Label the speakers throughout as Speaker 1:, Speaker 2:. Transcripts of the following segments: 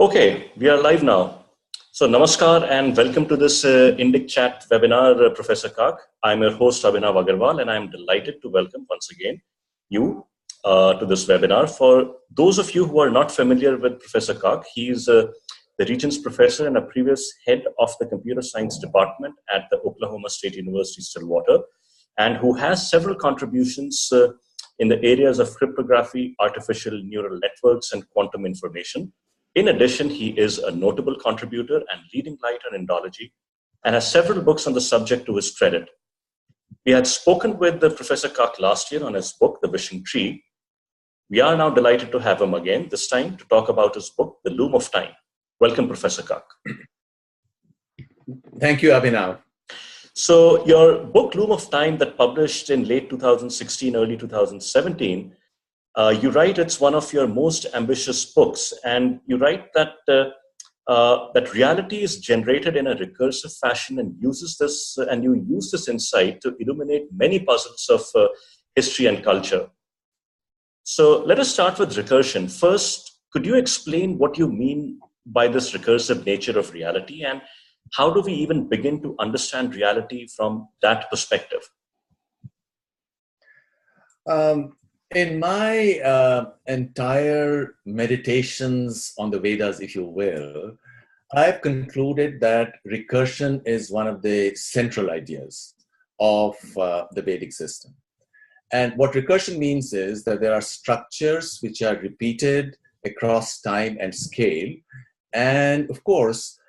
Speaker 1: Okay, we are live now. So, namaskar and welcome to this Indic chat webinar, Professor Kak. I'm your host, Abhinav Agarwal, and I'm delighted to welcome once again you to this webinar. For those of you who are not familiar with Professor Kak, he's the Regents Professor and a previous head of the Computer Science Department at the Oklahoma State University, Stillwater, and who has several contributions in the areas of cryptography, artificial neural networks, and quantum information. In addition, he is a notable contributor and leading light on Indology and has several books on the subject to his credit. We had spoken with Professor Kak last year on his book, The Wishing Tree. We are now delighted to have him again, this time to talk about his book, The Loom of Time. Welcome, Professor Kak.
Speaker 2: Thank you, Abhinav.
Speaker 1: So your book, Loom of Time, that published in late 2016, early 2017, you write it's one of your most ambitious books, and you write that that reality is generated in a recursive fashion and you use this insight to illuminate many puzzles of history and culture. So let us start with recursion. First, could you explain what you mean by this recursive nature of reality, and how do we even begin to understand reality from that perspective?
Speaker 2: In my entire meditations on the Vedas, if you will, I've concluded that recursion is one of the central ideas of the Vedic system. And what recursion means is that there are structures which are repeated across time and scale. And of course,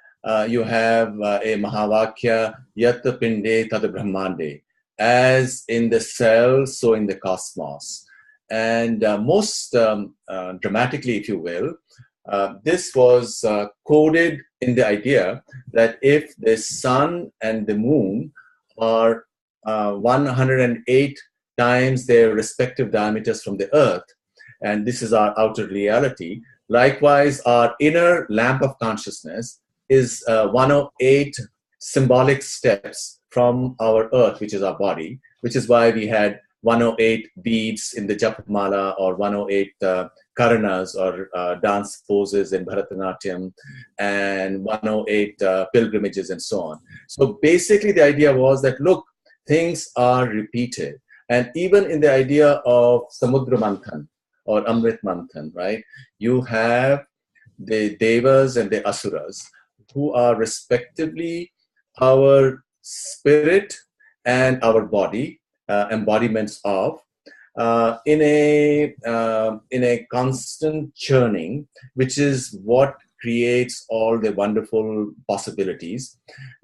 Speaker 2: you have a Mahavakya, Yatta Pinde Tada Brahmande, as in the cell, so in the cosmos. And most dramatically, if you will, this was coded in the idea that if the sun and the moon are 108 times their respective diameters from the earth, and this is our outer reality, likewise, our inner lamp of consciousness is 108 symbolic steps from our earth, which is our body, which is why we had 108 beads in the Japamala, or 108 karanas, or dance poses in Bharatanatyam, and 108 pilgrimages, and so on. So basically the idea was that, look, things are repeated. And even in the idea of Samudra Manthan, or Amrit Manthan, right? You have the Devas and the Asuras, who are respectively our spirit and our body, embodiments of, in a constant churning, which is what creates all the wonderful possibilities.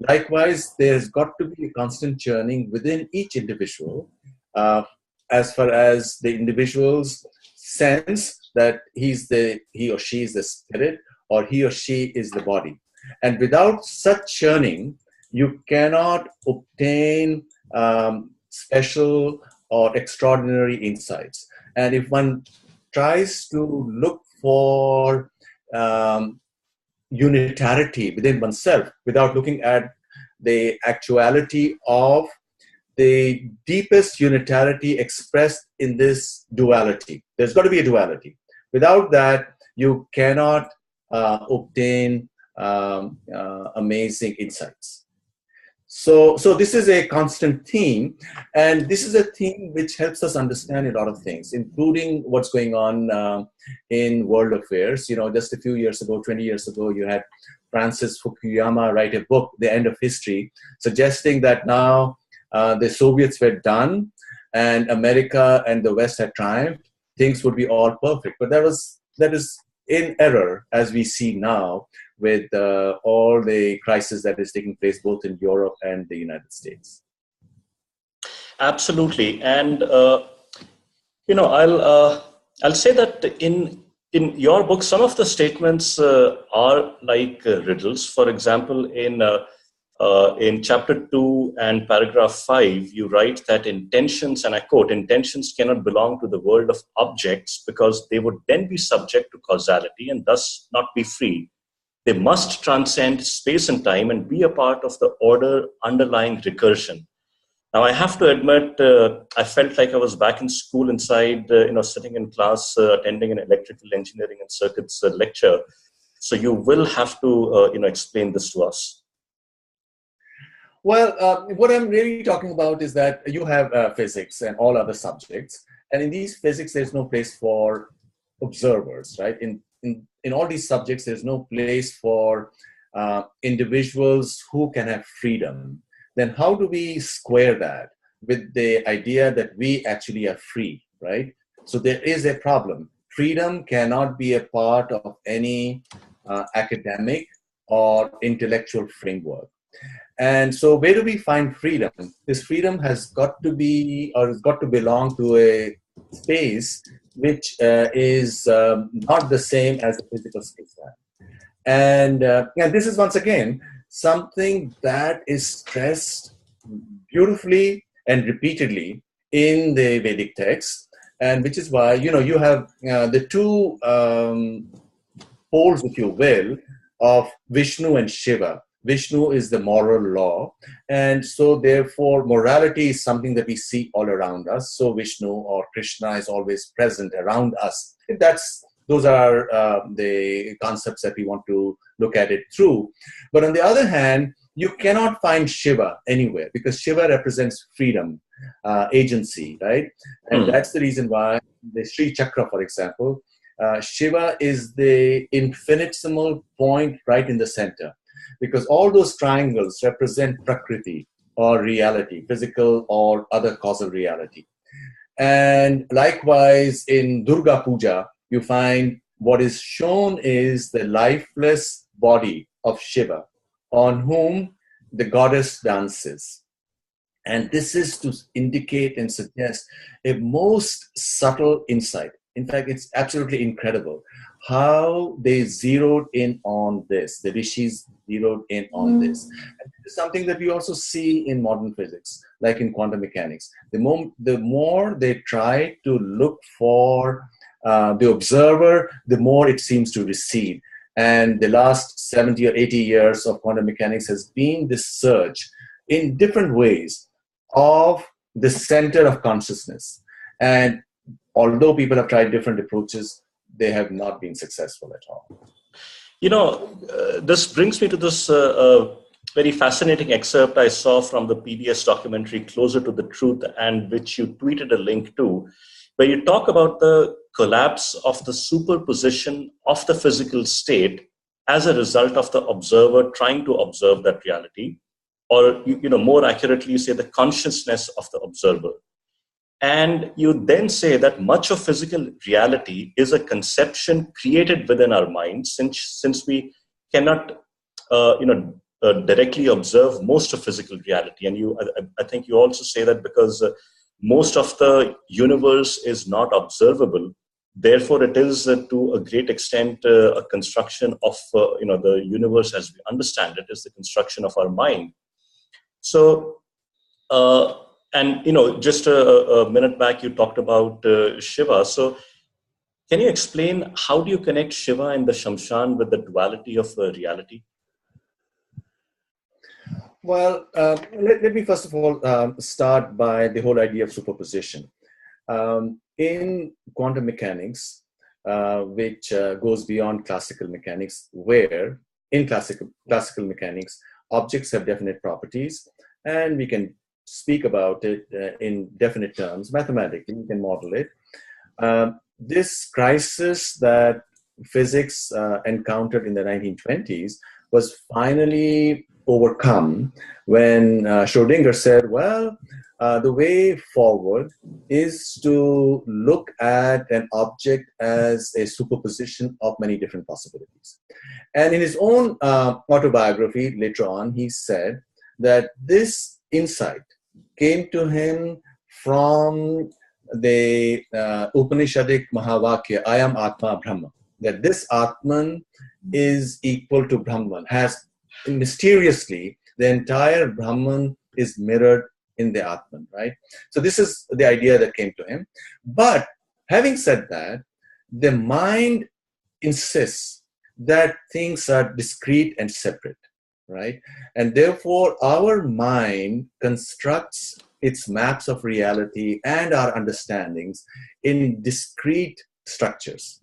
Speaker 2: Likewise, there's got to be a constant churning within each individual, as far as the individual's sense that he or she is the spirit, or he or she is the body. And without such churning, you cannot obtain special or extraordinary insights. And if one tries to look for unitarity within oneself without looking at the actuality of the deepest unitarity expressed in this duality, there's got to be a duality. Without that, you cannot obtain amazing insights. So this is a constant theme, and this is a theme which helps us understand a lot of things, including what's going on in world affairs. You know, just a few years ago, 20 years ago, you had Francis Fukuyama write a book, The End of History, suggesting that now the Soviets were done and America and the West had triumphed, things would be all perfect. But that is in error, as we see now, with all the crisis that is taking place both in Europe and the United States.
Speaker 1: Absolutely, and I'll say that in your book, some of the statements are like riddles. For example, in chapter 2 and paragraph 5, you write that intentions, and I quote, "intentions cannot belong to the world of objects because they would then be subject to causality and thus not be free. They must transcend space and time and be a part of the order underlying recursion." Now, I have to admit, I felt like I was back in school inside, sitting in class, attending an electrical engineering and circuits lecture. So you will have to, explain this to us.
Speaker 2: Well, what I'm really talking about is that you have physics and all other subjects, and in these physics, there's no place for observers, right? In all these subjects, there's no place for individuals who can have freedom. Then how do we square that with the idea that we actually are free, right? So there is a problem. Freedom cannot be a part of any academic or intellectual framework. And so where do we find freedom? This freedom has got to be, or has got to belong to a space which is not the same as the physical space. And this is once again something that is stressed beautifully and repeatedly in the Vedic text, and which is why, you have the two poles, if you will, of Vishnu and Shiva. Vishnu is the moral law, and so therefore morality is something that we see all around us. So Vishnu or Krishna is always present around us. Those are the concepts that we want to look at it through. But on the other hand, you cannot find Shiva anywhere, because Shiva represents freedom, agency, right? And that's the reason why the Sri Chakra, for example, Shiva is the infinitesimal point right in the center, because all those triangles represent Prakriti or reality, physical or other causal reality. And likewise, in Durga Puja, you find what is shown is the lifeless body of Shiva, on whom the goddess dances. And this is to indicate and suggest a most subtle insight. In fact, it's absolutely incredible how they zeroed in on this. The rishis zeroed in on this. And this is something that we also see in modern physics, like in quantum mechanics. The more they try to look for the observer, the more it seems to recede. And the last 70 or 80 years of quantum mechanics has been this search in different ways of the center of consciousness. And although people have tried different approaches, they have not been successful at all.
Speaker 1: This brings me to this very fascinating excerpt I saw from the PBS documentary Closer to the Truth, and which you tweeted a link to, where you talk about the collapse of the superposition of the physical state as a result of the observer trying to observe that reality, or more accurately, you say the consciousness of the observer. And you then say that much of physical reality is a conception created within our minds, since we cannot, directly observe most of physical reality. And I think you also say that because most of the universe is not observable, therefore it is to a great extent a construction of the universe as we understand it is the construction of our mind. So. Just a minute back, you talked about Shiva. So can you explain how do you connect Shiva and the Shamshan with the duality of reality?
Speaker 2: Well, let me first of all start by the whole idea of superposition. In quantum mechanics, which goes beyond classical mechanics, where in classical mechanics, objects have definite properties, and we can speak about it in definite terms. Mathematically, you can model it. This crisis that physics encountered in the 1920s was finally overcome when Schrödinger said, well, the way forward is to look at an object as a superposition of many different possibilities. And in his own autobiography later on, he said that this insight came to him from the Upanishadic Mahavakya, I am Atma Brahma, that this Atman is equal to Brahman, has mysteriously the entire Brahman is mirrored in the Atman, right? So this is the idea that came to him. But having said that, the mind insists that things are discrete and separate, right? And therefore, our mind constructs its maps of reality and our understandings in discrete structures.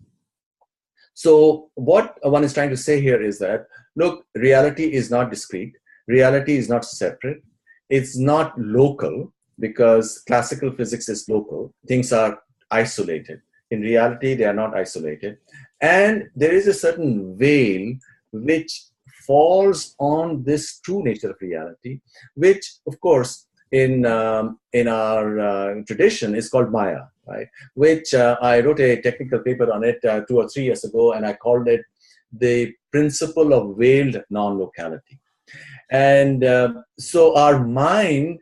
Speaker 2: So what one is trying to say here is that, look, reality is not discrete. Reality is not separate. It's not local, because classical physics is local. Things are isolated. In reality, they are not isolated. And there is a certain veil which falls on this true nature of reality, which, of course, in our tradition is called Maya, right? Which I wrote a technical paper on it 2 or 3 years ago, and I called it the principle of veiled non-locality. And so our mind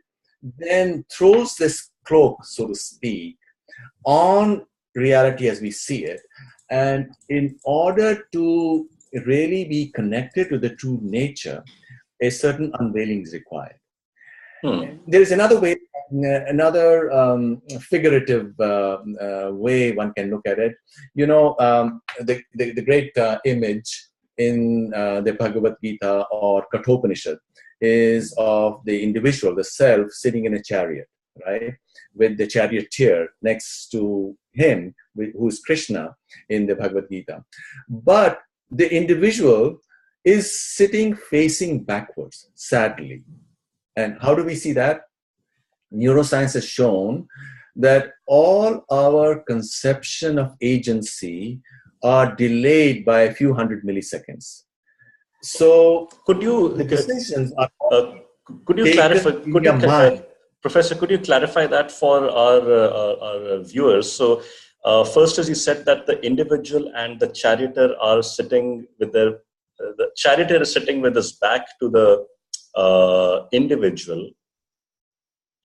Speaker 2: then throws this cloak, so to speak, on reality as we see it. And in order to really be connected to the true nature, a certain unveiling is required. There is another way, another figurative way one can look at it. You know, the great image in the Bhagavad Gita or Kathopanishad is of the individual, the self, sitting in a chariot, right, with the charioteer next to him, who is Krishna in the Bhagavad Gita. But the individual is sitting facing backwards, sadly. And how do we see that? Neuroscience has shown that all our conception of agency are delayed by a few hundred milliseconds. So
Speaker 1: could you
Speaker 2: the decisions are
Speaker 1: could you clarify? Professor, could you clarify that for our viewers? So first, as you said, that the individual and the charioteer are sitting with the charioteer is sitting with his back to the individual,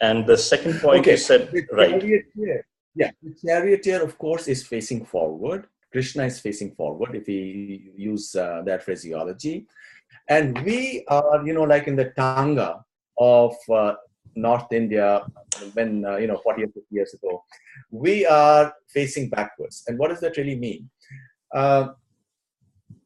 Speaker 1: and the second point you said, right?
Speaker 2: The charioteer, of course, is facing forward. Krishna is facing forward, if we use that phraseology, and we are, like in the Tanga of North India, when 40 or 50 years ago, we are facing backwards. And what does that really mean?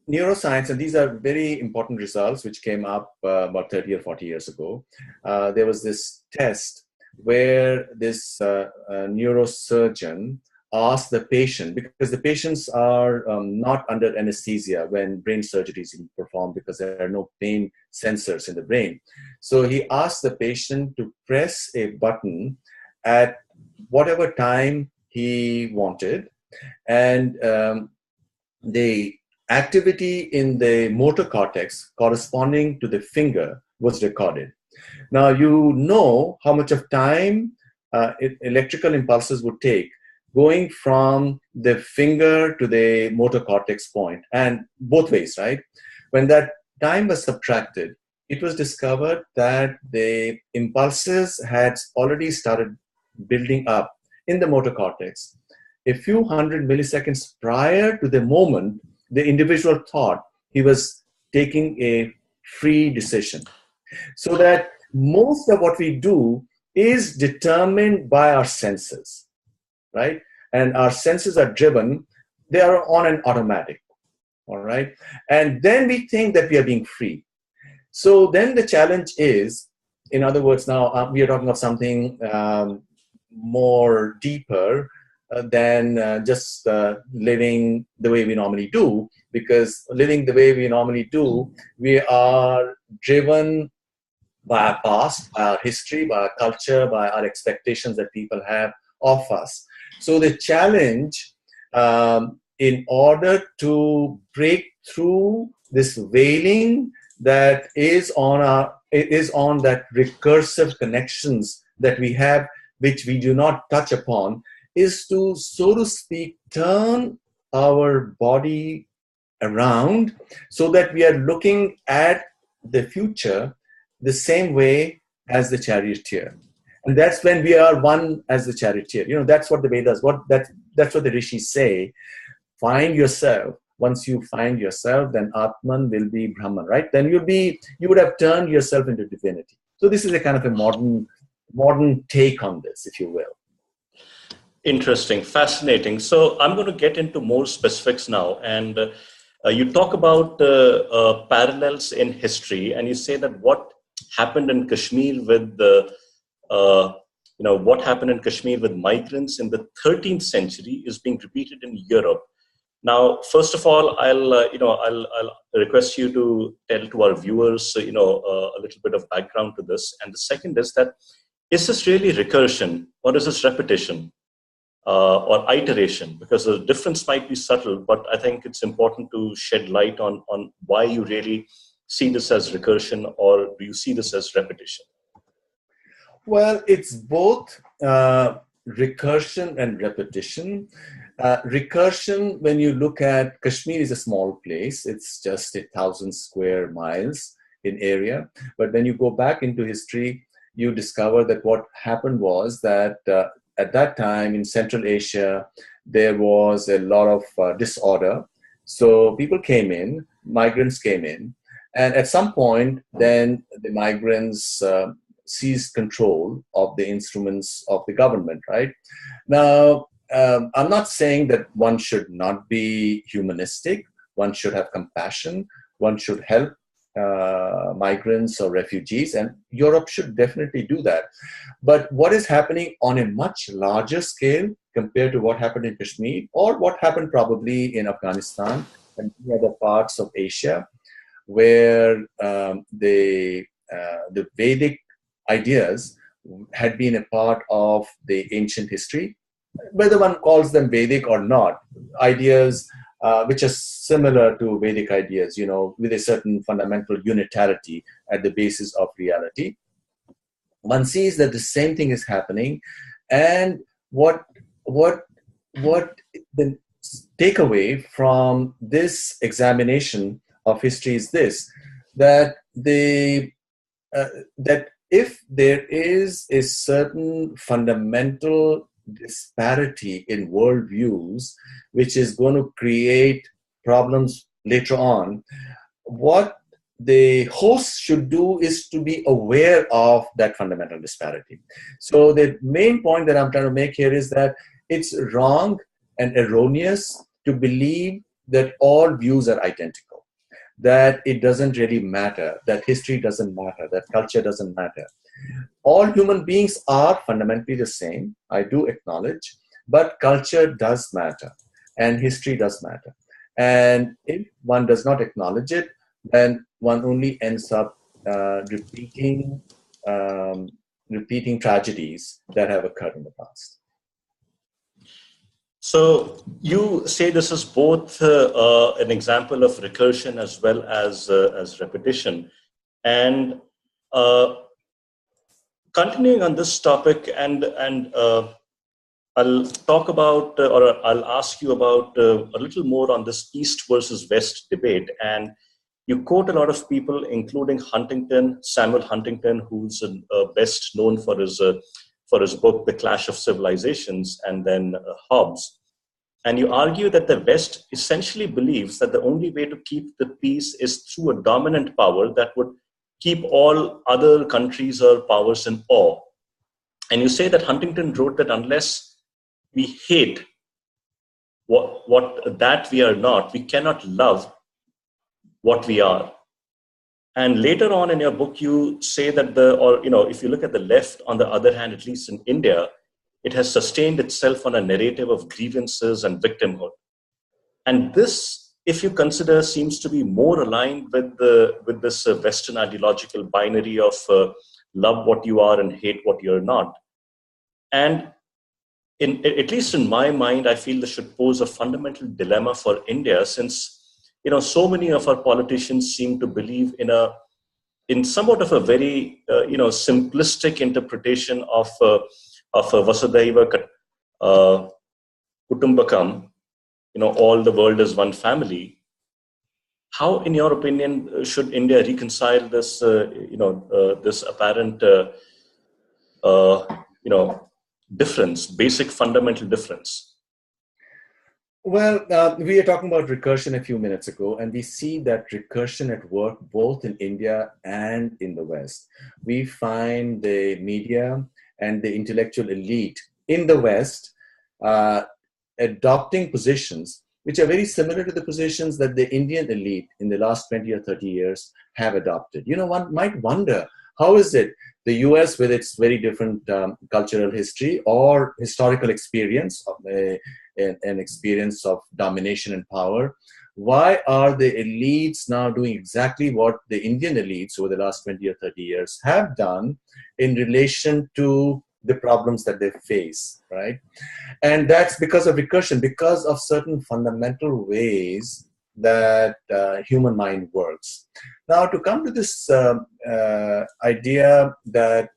Speaker 2: Neuroscience, and these are very important results which came up about 30 or 40 years ago. There was this test where this neurosurgeon asked the patient, because the patients are not under anesthesia when brain surgery is performed, because there are no pain sensors in the brain. So he asked the patient to press a button at whatever time he wanted, and the activity in the motor cortex corresponding to the finger was recorded. Now, you know how much of time electrical impulses would take going from the finger to the motor cortex point, and both ways, right? When that time was subtracted, it was discovered that the impulses had already started building up in the motor cortex a few hundred milliseconds prior to the moment the individual thought he was taking a free decision. So that most of what we do is determined by our senses, right? And our senses are driven, they are on an automatic, all right? And then we think that we are being free. So then the challenge is, in other words, now we are talking of something more deeper than just living the way we normally do, because living the way we normally do, we are driven by our past, by our history, by our culture, by our expectations that people have of us. So the challenge, in order to break through this veiling that is on that recursive connections that we have, which we do not touch upon, is to, so to speak, turn our body around so that we are looking at the future the same way as the charioteer. And that's when we are one as the charioteer. That's what the Vedas, that's what the rishis say. Find yourself. Once you find yourself, then Atman will be Brahman, right? Then you would have turned yourself into divinity. So this is a kind of a modern take on this, if you will.
Speaker 1: Interesting, fascinating. So I'm going to get into more specifics now. And you talk about parallels in history, and you say that what happened in Kashmir with what happened in Kashmir with migrants in the 13th century is being repeated in Europe Now, first of all, I'll request you to tell to our viewers, a little bit of background to this. And the second is that, is this really recursion or is this repetition or iteration? Because the difference might be subtle, but I think it's important to shed light on why you really see this as recursion, or do you see this as repetition?
Speaker 2: Well, it's both recursion and repetition. Recursion, when you look at Kashmir, is a small place. It's just 1,000 square miles in area. But when you go back into history, you discover that what happened was that at that time in Central Asia, there was a lot of disorder. So people came in, migrants came in, and at some point, then the migrants seized control of the instruments of the government, right? Now, I'm not saying that one should not be humanistic, one should have compassion, one should help migrants or refugees, and Europe should definitely do that. But what is happening on a much larger scale compared to what happened in Kashmir, or what happened probably in Afghanistan and many other parts of Asia, where the Vedic ideas had been a part of the ancient history, whether one calls them Vedic or not, ideas which are similar to Vedic ideas, with a certain fundamental unitarity at the basis of reality. One sees that the same thing is happening, and what the takeaway from this examination of history is this: that that if there is a certain fundamental disparity in worldviews, which is going to create problems later on, what the host should do is to be aware of that fundamental disparity. So the main point that I'm trying to make here is that it's wrong and erroneous to believe that all views are identical, that it doesn't really matter, that history doesn't matter, that culture doesn't matter. All human beings are fundamentally the same, I do acknowledge, but culture does matter and history does matter. And if one does not acknowledge it, then one only ends up repeating tragedies that have occurred in the past.
Speaker 1: So you say this is both an example of recursion as well as repetition. And continuing on this topic, and I'll talk about, or I'll ask you about a little more on this East versus West debate. And you quote a lot of people, including Samuel Huntington, who's best known for his book, The Clash of Civilizations, and then Hobbes. And you argue that the West essentially believes that the only way to keep the peace is through a dominant power that would keep all other countries or powers in awe. And you say that Huntington wrote that unless we hate what that we are not, we cannot love what we are. And later on in your book, you say that if you look at the left, on the other hand, at least in India, it has sustained itself on a narrative of grievances and victimhood. And this, if you consider, seems to be more aligned with this Western ideological binary of love what you are and hate what you're not. And at least in my mind, I feel this should pose a fundamental dilemma for India, since so many of our politicians seem to believe in somewhat of a very simplistic interpretation of Vasudhaiva Kutumbakam, all the world is one family. How, in your opinion, should India reconcile this, this apparent, difference, basic fundamental difference?
Speaker 2: Well, we were talking about recursion a few minutes ago, and we see that recursion at work both in India and in the West. We find the media and the intellectual elite in the West adopting positions which are very similar to the positions that the Indian elite in the last 20 or 30 years have adopted. One might wonder, How is it the US, with its very different cultural history or historical experience of an experience of domination and power, why are the elites now doing exactly what the Indian elites over the last 20 or 30 years have done in relation to the problems that they face, right? And that's because of recursion, because of certain fundamental ways that human mind works. Now, to come to this idea that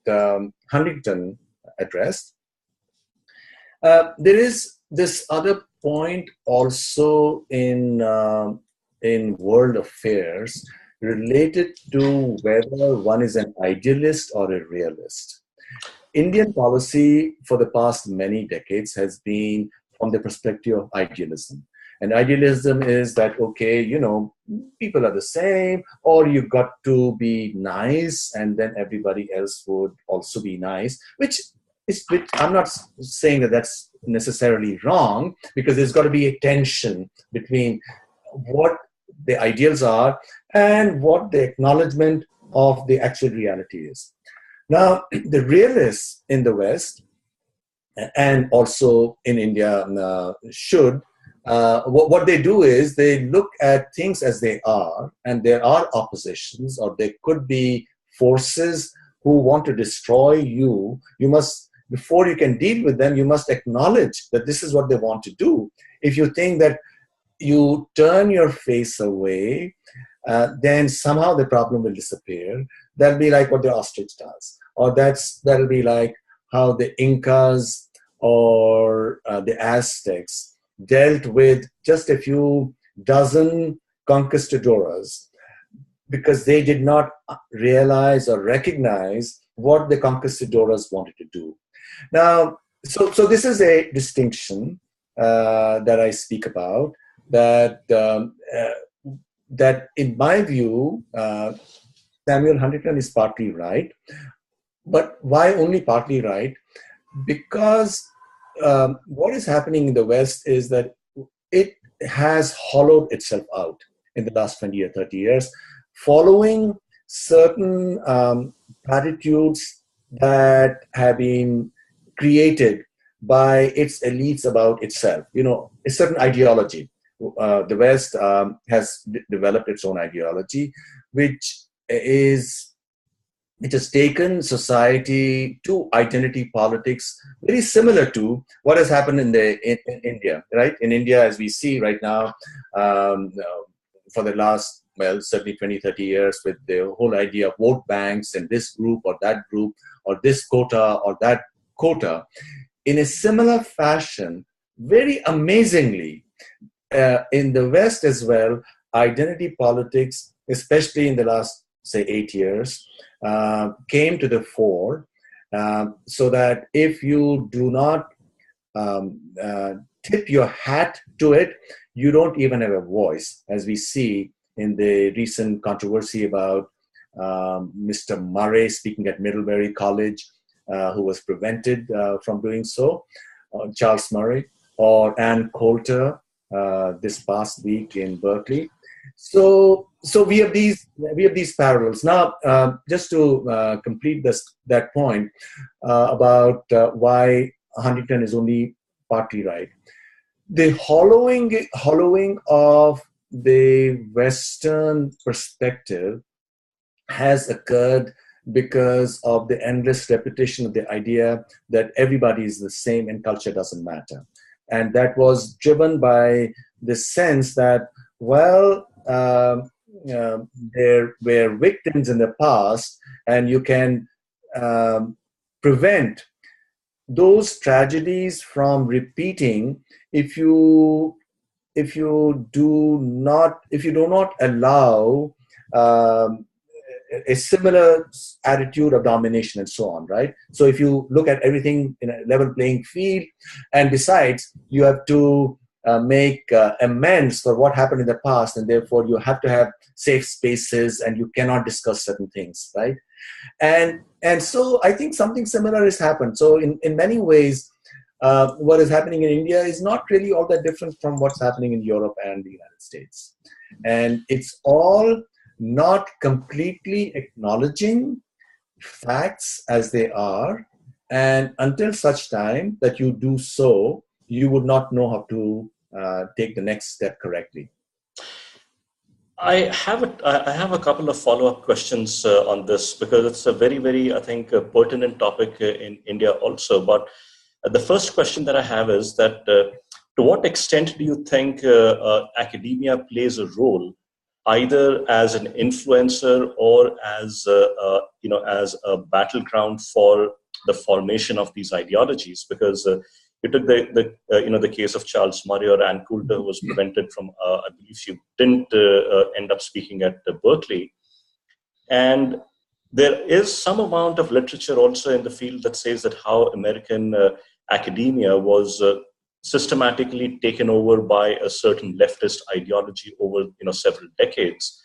Speaker 2: Huntington addressed, there is this other point also in world affairs related to whether one is an idealist or a realist. Indian policy for the past many decades has been from the perspective of idealism. And idealism is that, okay, you know, people are the same, or you've got to be nice, and then everybody else would also be nice, which I'm not saying that that's necessarily wrong, because there's got to be a tension between what the ideals are and what the acknowledgement of the actual reality is. Now, the realists in the West and also in India should, what they do is they look at things as they are, and there are oppositions, or there could be forces who want to destroy you. You must, before you can deal with them, you must acknowledge that this is what they want to do. If you think that you turn your face away, then somehow the problem will disappear. That'll be like what the ostrich does, or that'll be like how the Incas or the Aztecs dealt with just a few dozen conquistadoras, because they did not realize or recognize what the conquistadoras wanted to do. Now, so this is a distinction that I speak about, that in my view, Samuel Huntington is partly right. But why only partly right? Because what is happening in the West is that it has hollowed itself out in the last 20 or 30 years, following certain attitudes that have been created by its elites about itself. You know, a certain ideology. The West has developed its own ideology, which has taken society to identity politics, very similar to what has happened in India, right? In India, as we see right now, for the last, well, certainly 20, 30 years, with the whole idea of vote banks and this group or that group, or this quota or that quota, in a similar fashion, very amazingly, in the West as well, identity politics, especially in the last, say, 8 years, came to the fore, so that if you do not tip your hat to it, you don't even have a voice, as we see in the recent controversy about Mr. Murray speaking at Middlebury College, who was prevented from doing so, Charles Murray, or Ann Coulter this past week in Berkeley. So we have these parallels. Now, just to complete that point about why Huntington is only partly right. The hollowing of the Western perspective has occurred because of the endless repetition of the idea that everybody is the same and culture doesn't matter. And that was driven by the sense that, well, there were victims in the past, and you can prevent those tragedies from repeating if you do not allow a similar attitude of domination and so on, right? So if you look at everything in a level playing field, and besides, you have to make amends for what happened in the past, and therefore you have to have safe spaces, and you cannot discuss certain things, right? And so I think something similar has happened. So in many ways, what is happening in India is not really all that different from what's happening in Europe and the United States. And it's all not completely acknowledging facts as they are, and until such time that you do so, you would not know how to take the next step correctly.
Speaker 1: I have a couple of follow-up questions on this, because it's a very, very, I think, pertinent topic in India also. But the first question that I have is that to what extent do you think academia plays a role, either as an influencer or as as a battleground for the formation of these ideologies? Because you took the case of Charles Murray or Ann Coulter, who was prevented from, I believe she didn't end up speaking at Berkeley. And there is some amount of literature also in the field that says that how American academia was systematically taken over by a certain leftist ideology over several decades.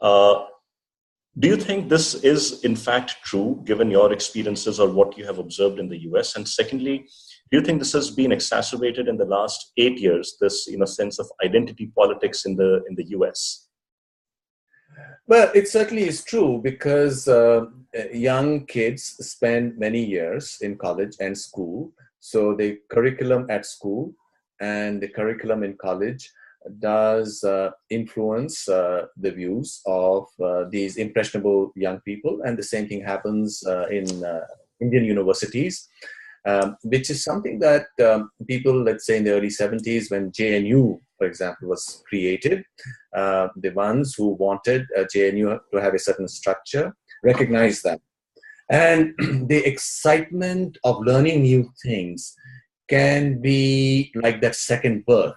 Speaker 1: Do you think this is in fact true, given your experiences or what you have observed in the US? And secondly, do you think this has been exacerbated in the last 8 years, this sense of identity politics in the US?
Speaker 2: Well, it certainly is true, because young kids spend many years in college and school. So the curriculum at school and the curriculum in college does influence the views of these impressionable young people. And the same thing happens in Indian universities, which is something that people, let's say in the early 70s, when JNU, for example, was created, the ones who wanted JNU to have a certain structure recognized that. And the excitement of learning new things can be like that second birth.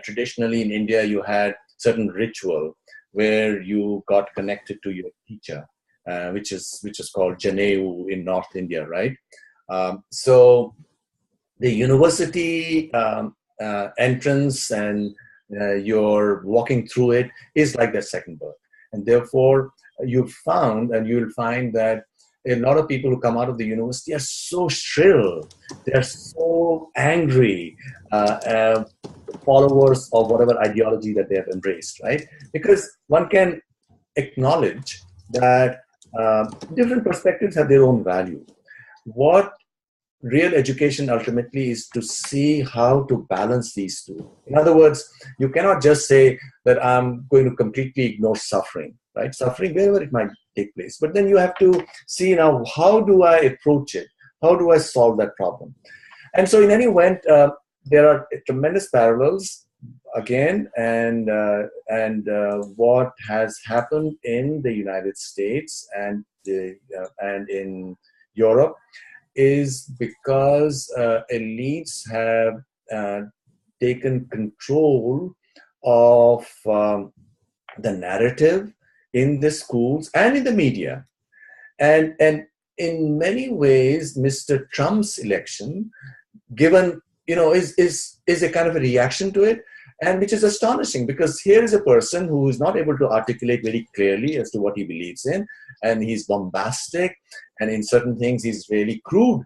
Speaker 2: Traditionally in India, you had certain ritual where you got connected to your teacher, which is called Janeu in North India, right? So the university entrance and you're walking through it is like that second birth. And therefore, you'll find that a lot of people who come out of the university are so shrill, they're so angry, followers of whatever ideology that they have embraced, right? Because one can acknowledge that different perspectives have their own value. What real education ultimately is to see how to balance these two. In other words, you cannot just say that I'm going to completely ignore suffering, right? Suffering, wherever it might take place. But then you have to see now, how do I approach it? How do I solve that problem? And so in any event, there are tremendous parallels again, and what has happened in the United States and in Europe is because elites have taken control of the narrative in the schools and in the media. And in many ways, Mr. Trump's election, given, is a kind of a reaction to it, and which is astonishing, because here is a person who is not able to articulate very clearly as to what he believes in, and he's bombastic, and in certain things he's really crude.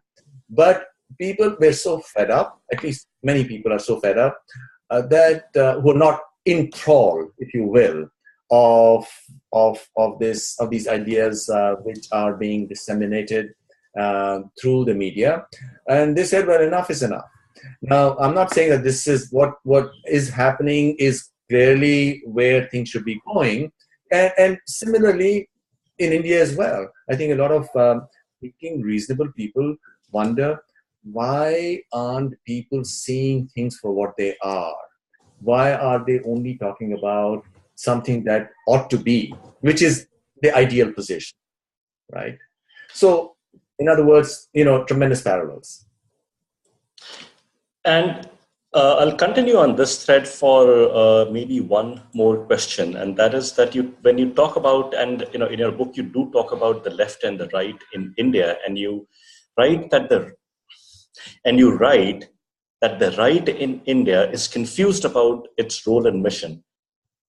Speaker 2: But people were so fed up, at least many people are so fed up, that who are not in thrall, if you will, of these ideas which are being disseminated through the media. And they said, well, enough is enough. Now, I'm not saying that this is what is happening is clearly where things should be going. And similarly, in India as well, I think a lot of thinking, reasonable people wonder, why aren't people seeing things for what they are? Why are they only talking about something that ought to be, which is the ideal position, right? So, in other words, tremendous parallels.
Speaker 1: And I'll continue on this thread for maybe one more question, and that is that when you talk about, and in your book you do talk about the left and the right in India, and you write that the right in India is confused about its role and mission.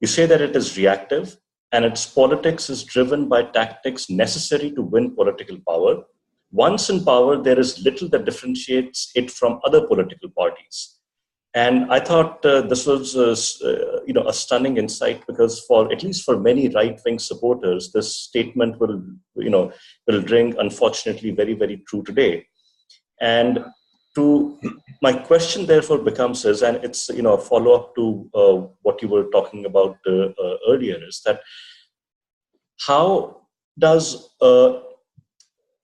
Speaker 1: You say that it is reactive, and its politics is driven by tactics necessary to win political power. Once in power, there is little that differentiates it from other political parties. And I thought this was, a stunning insight, because for at least for many right-wing supporters, this statement will ring, unfortunately, very, very true today. And to my question therefore becomes is, and it's a follow-up to what you were talking about earlier, is that how does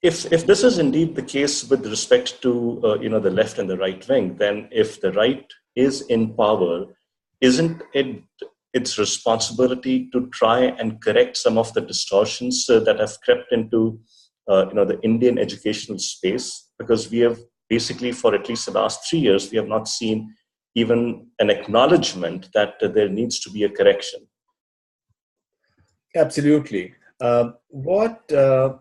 Speaker 1: if this is indeed the case with respect to the left and the right wing, then if the right is in power, isn't it its responsibility to try and correct some of the distortions that have crept into the Indian educational space? Because we have basically, for at least the last 3 years, we have not seen even an acknowledgement that there needs to be a correction.
Speaker 2: Absolutely. What the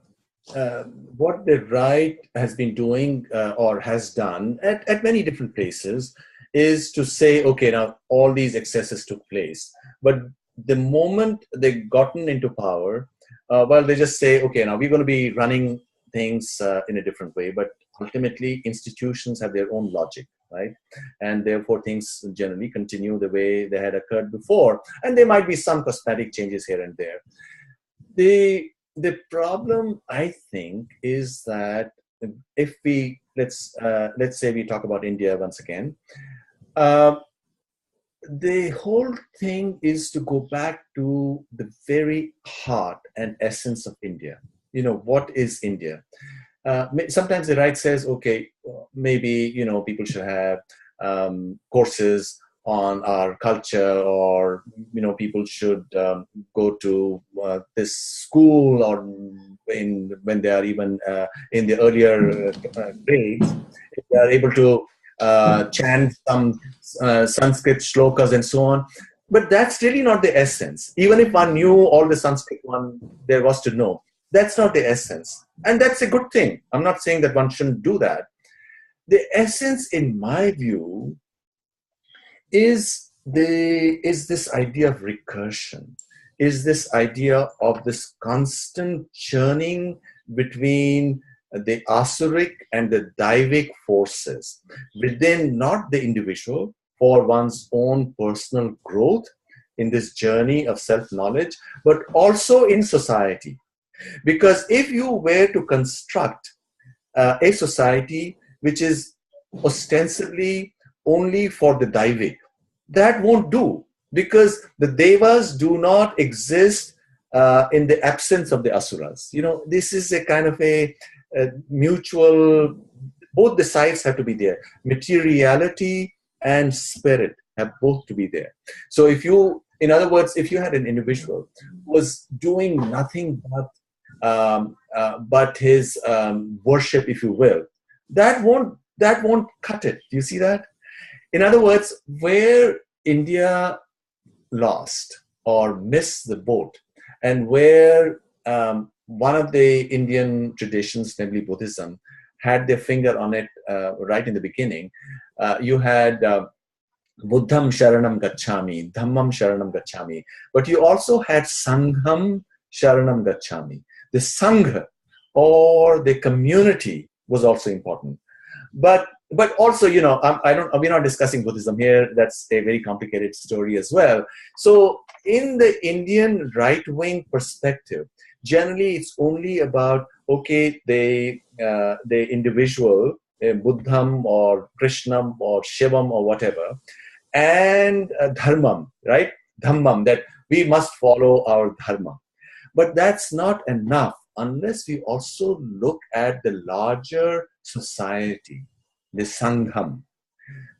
Speaker 2: right has been doing or has done at many different places is to say, okay, now all these excesses took place. But the moment they've gotten into power, well, they just say, okay, now we're going to be running things in a different way. But ultimately, institutions have their own logic, right? And therefore, things generally continue the way they had occurred before. And there might be some cosmetic changes here and there. The problem, I think, is that if let's say we talk about India once again, the whole thing is to go back to the very heart and essence of India. What is India? Sometimes the right says, okay, maybe people should have courses on our culture, or people should go to this school, or when they are even in the earlier grades, if they are able to chant some Sanskrit shlokas and so on. But that's really not the essence. Even if one knew all the Sanskrit one there was to know, that's not the essence. And that's a good thing. I'm not saying that one shouldn't do that. The essence, in my view, is this idea of recursion, is this idea of this constant churning between the asuric and the daivic forces within not the individual for one's own personal growth in this journey of self-knowledge, but also in society. Because if you were to construct a society which is ostensibly only for the daivic, that won't do, because the devas do not exist in the absence of the asuras. This is a kind of a mutual, both the sides have to be there. Materiality and spirit have both to be there. So in other words, if you had an individual who was doing nothing but his worship, if you will, that won't cut it. Do you see that? In other words, where India lost or missed the boat, and where one of the Indian traditions, namely Buddhism, had their finger on it right in the beginning, you had Buddham Sharanam Gacchami, Dhammam Sharanam Gacchami, but you also had Sangham Sharanam Gacchami. The Sangha, or the community, was also important. But also, we're not discussing Buddhism here. That's a very complicated story as well. So in the Indian right-wing perspective, generally it's only about, okay, the individual, Buddham or Krishnam or Shivam or whatever, and Dharmam, right? Dhammam, that we must follow our Dharma. But that's not enough unless we also look at the larger society, the Sangham.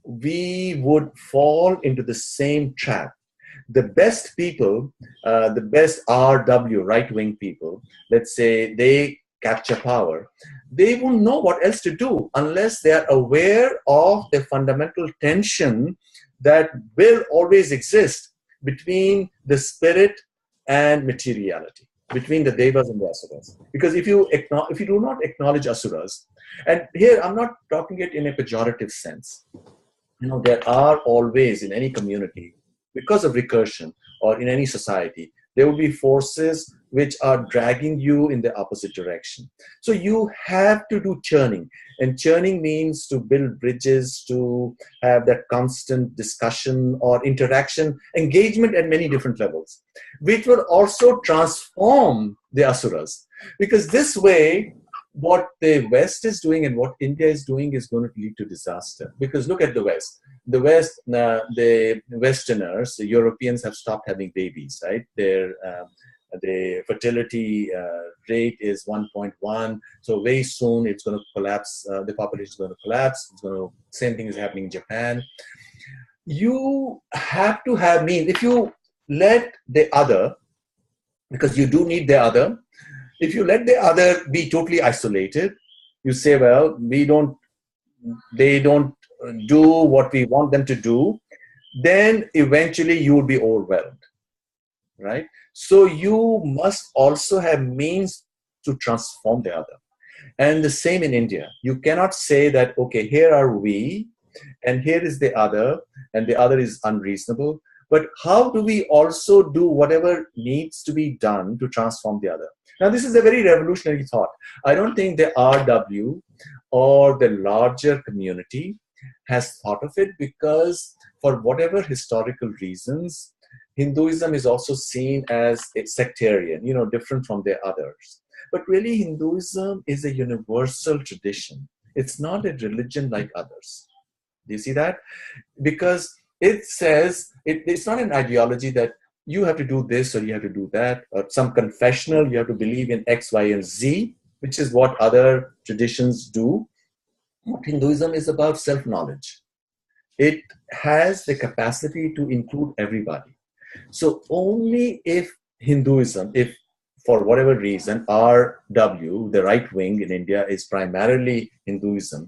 Speaker 2: We would fall into the same trap. The best people, the best RW, right-wing people, let's say they capture power, they won't know what else to do unless they are aware of the fundamental tension that will always exist between the spirit and materiality, between the devas and the asuras. Because if you do not acknowledge asuras, and here I'm not talking it in a pejorative sense, there are always in any community, because of recursion, or in any society, there will be forces which are dragging you in the opposite direction. So you have to do churning. And churning means to build bridges, to have that constant discussion or interaction, engagement at many different levels, which will also transform the asuras. Because this way, what the West is doing and what India is doing is going to lead to disaster. Because look at the West. The West, the Westerners, the Europeans have stopped having babies, right? The fertility rate is 1.1. So very soon it's going to collapse. The population is going to collapse. Same thing is happening in Japan. You have to have means. If you let the other, because you do need the other, if you let the other be totally isolated, you say, well, they don't do what we want them to do, then eventually you will be overwhelmed, right? So you must also have means to transform the other. And the same in India. You cannot say that, okay, here are we, and here is the other, and the other is unreasonable. But how do we also do whatever needs to be done to transform the other? Now, this is a very revolutionary thought. I don't think the RW or the larger community has thought of it, because for whatever historical reasons, Hinduism is also seen as a sectarian, different from the others. But really, Hinduism is a universal tradition. It's not a religion like others. Do you see that? Because it says, it's not an ideology that you have to do this or you have to do that, or some confessional, you have to believe in X, Y, and Z, which is what other traditions do. What Hinduism is about self-knowledge. It has the capacity to include everybody. So only if Hinduism, if for whatever reason, RW, the right wing in India, is primarily Hinduism,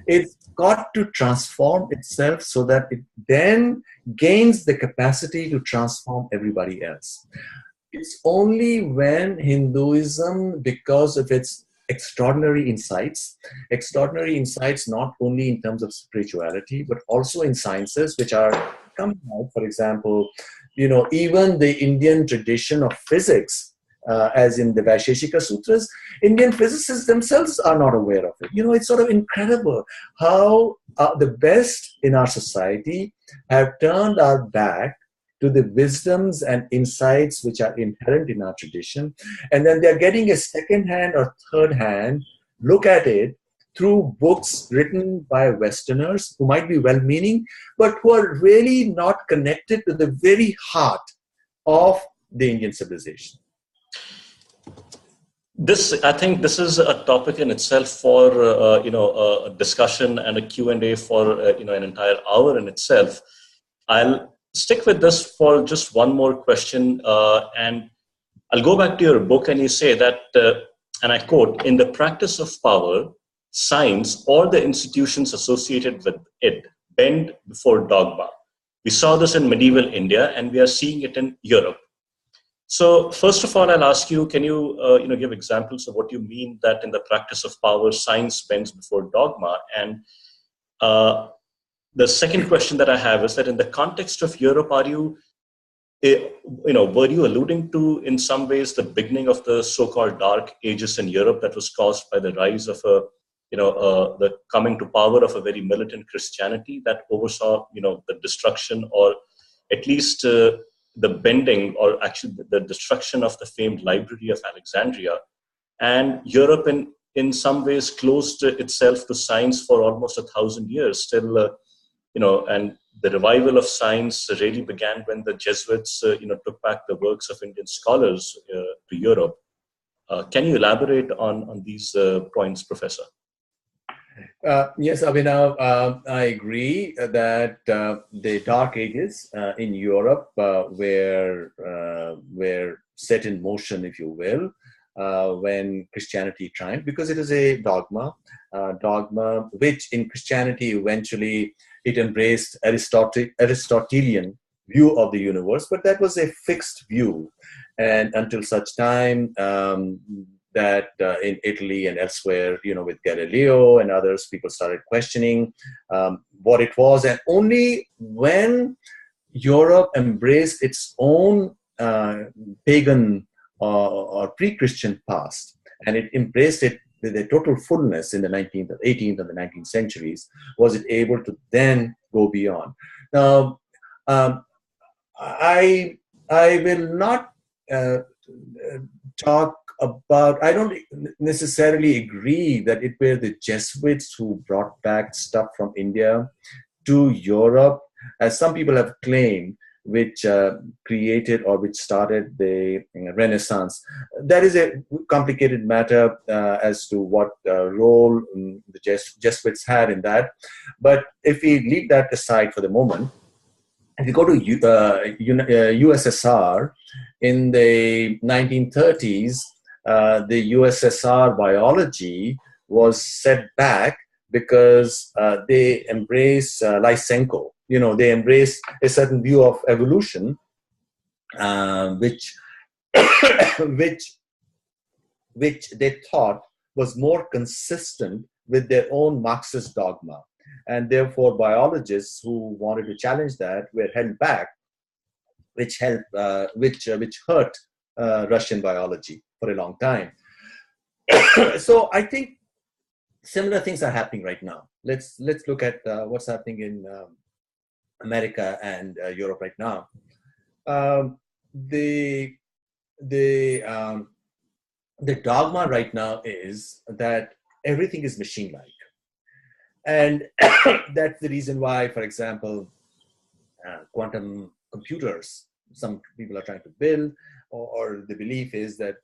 Speaker 2: it's got to transform itself so that it then gains the capacity to transform everybody else. It's only when Hinduism, because of its extraordinary insights not only in terms of spirituality, but also in sciences which are coming out, for example, even the Indian tradition of physics, as in the Vaisheshika Sutras, Indian physicists themselves are not aware of it. It's sort of incredible how the best in our society have turned our back to the wisdoms and insights which are inherent in our tradition. And then they're getting a second-hand or third-hand look at it through books written by Westerners who might be well-meaning, but who are really not connected to the very heart of the Indian civilization.
Speaker 1: I think this is a topic in itself for a discussion and a Q&A for an entire hour in itself. I'll stick with this for just one more question, and I'll go back to your book, and you say that, and I quote, "In the practice of power, science or the institutions associated with it bend before dogma. We saw this in medieval India, and we are seeing it in Europe." So first of all, I'll ask you, can you give examples of what you mean that in the practice of power, science bends before dogma? And the second question that I have is that in the context of Europe, were you alluding to in some ways the beginning of the so-called Dark Ages in Europe that was caused by the rise of the coming to power of a very militant Christianity that oversaw the destruction, or at least the bending, or actually the destruction of the famed Library of Alexandria, and Europe in some ways closed itself to science for almost 1,000 years still, and the revival of science really began when the Jesuits, took back the works of Indian scholars to Europe. Can you elaborate on these points, Professor?
Speaker 2: Yes, Abhinav, I agree that the Dark Ages in Europe were set in motion, if you will, when Christianity triumphed, because it is a dogma which in Christianity eventually it embraced Aristotelian view of the universe, but that was a fixed view. And until such time that in Italy and elsewhere, with Galileo and others, people started questioning what it was. And only when Europe embraced its own pagan or pre-Christian past, and it embraced it with a total fullness in the 19th, 18th, and the 19th centuries, was it able to then go beyond. Now, I will not talk about, I don't necessarily agree that it were the Jesuits who brought back stuff from India to Europe, as some people have claimed, which created or which started the Renaissance. That is a complicated matter as to what role the Jesuits had in that. But if we leave that aside for the moment, if you go to USSR in the 1930s, the USSR biology was set back because they embraced Lysenko. They embraced a certain view of evolution, which they thought was more consistent with their own Marxist dogma. And therefore, biologists who wanted to challenge that were held back, which hurt Russian biology for a long time. So I think similar things are happening right now. Let's look at what's happening in America and Europe right now. The dogma right now is that everything is machine-like. And that's the reason why, for example, quantum computers, some people are trying to build, or the belief is that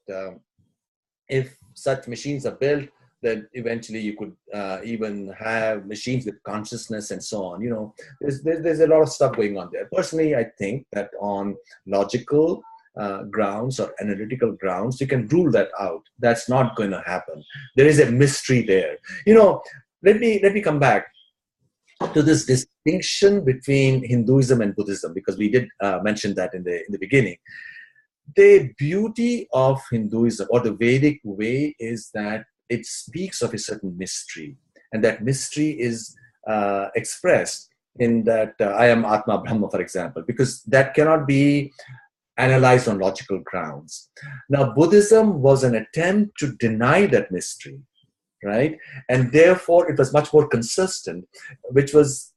Speaker 2: if such machines are built, then eventually you could even have machines with consciousness and so on. There's a lot of stuff going on there. Personally, I think that on logical grounds or analytical grounds, you can rule that out. That's not going to happen. There is a mystery there. Let me come back to this distinction between Hinduism and Buddhism, because we did mention that in the beginning. The beauty of Hinduism or the Vedic way is that it speaks of a certain mystery, and that mystery is expressed in that I am Atma Brahma, for example, because that cannot be analyzed on logical grounds. Now, Buddhism was an attempt to deny that mystery, right? And therefore, it was much more consistent, which is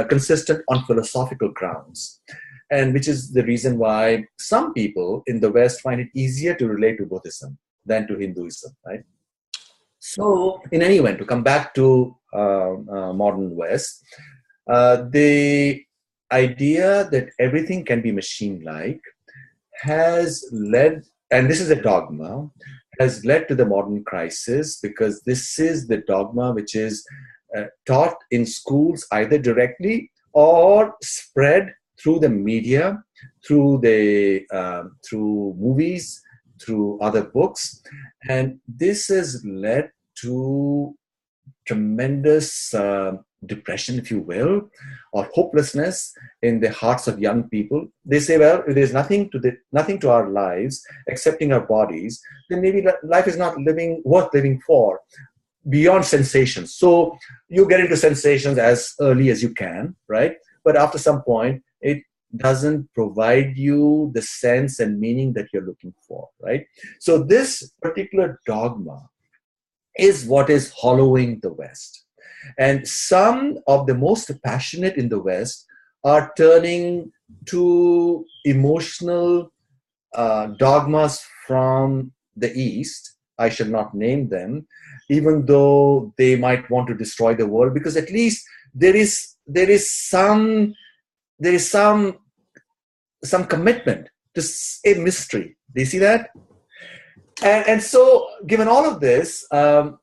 Speaker 2: consistent on philosophical grounds, and which is the reason why some people in the West find it easier to relate to Buddhism than to Hinduism, right? So, in any event, to come back to modern West, the idea that everything can be machine-like has led, and this is a dogma, has led to the modern crisis, because this is the dogma which is taught in schools either directly or spread through the media, through movies, through other books. And this has led to tremendous depression, if you will, or hopelessness in the hearts of young people. They say, well, if there's nothing to our lives excepting our bodies, then maybe life is not worth living for, beyond sensations. So you get into sensations as early as you can, right? But after some point, it doesn't provide you the sense and meaning that you're looking for, right? So this particular dogma is what is hollowing the West. And some of the most passionate in the West are turning to emotional dogmas from the East. I shall not name them, even though they might want to destroy the world, because at least there is some commitment to a mystery. Do you see that? And so, given all of this, I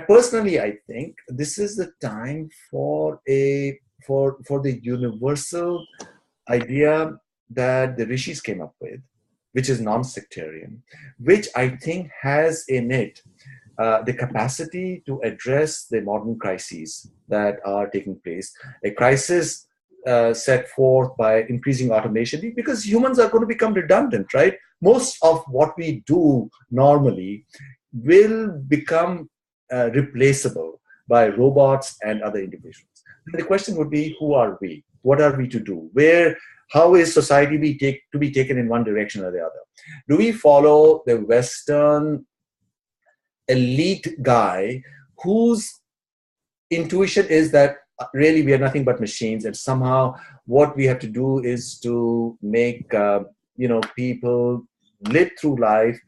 Speaker 2: personally, I think this is the time for the universal idea that the rishis came up with, which is non-sectarian, which I think has in it the capacity to address the modern crises that are taking place. A crisis set forth by increasing automation, because humans are going to become redundant, right? Most of what we do normally will become replaceable by robots and other individuals. The question would be, who are we? What are we to do? Where how is society to be taken in one direction or the other? Do we follow the Western elite guy whose intuition is that really we are nothing but machines, and somehow what we have to do is to make people live through life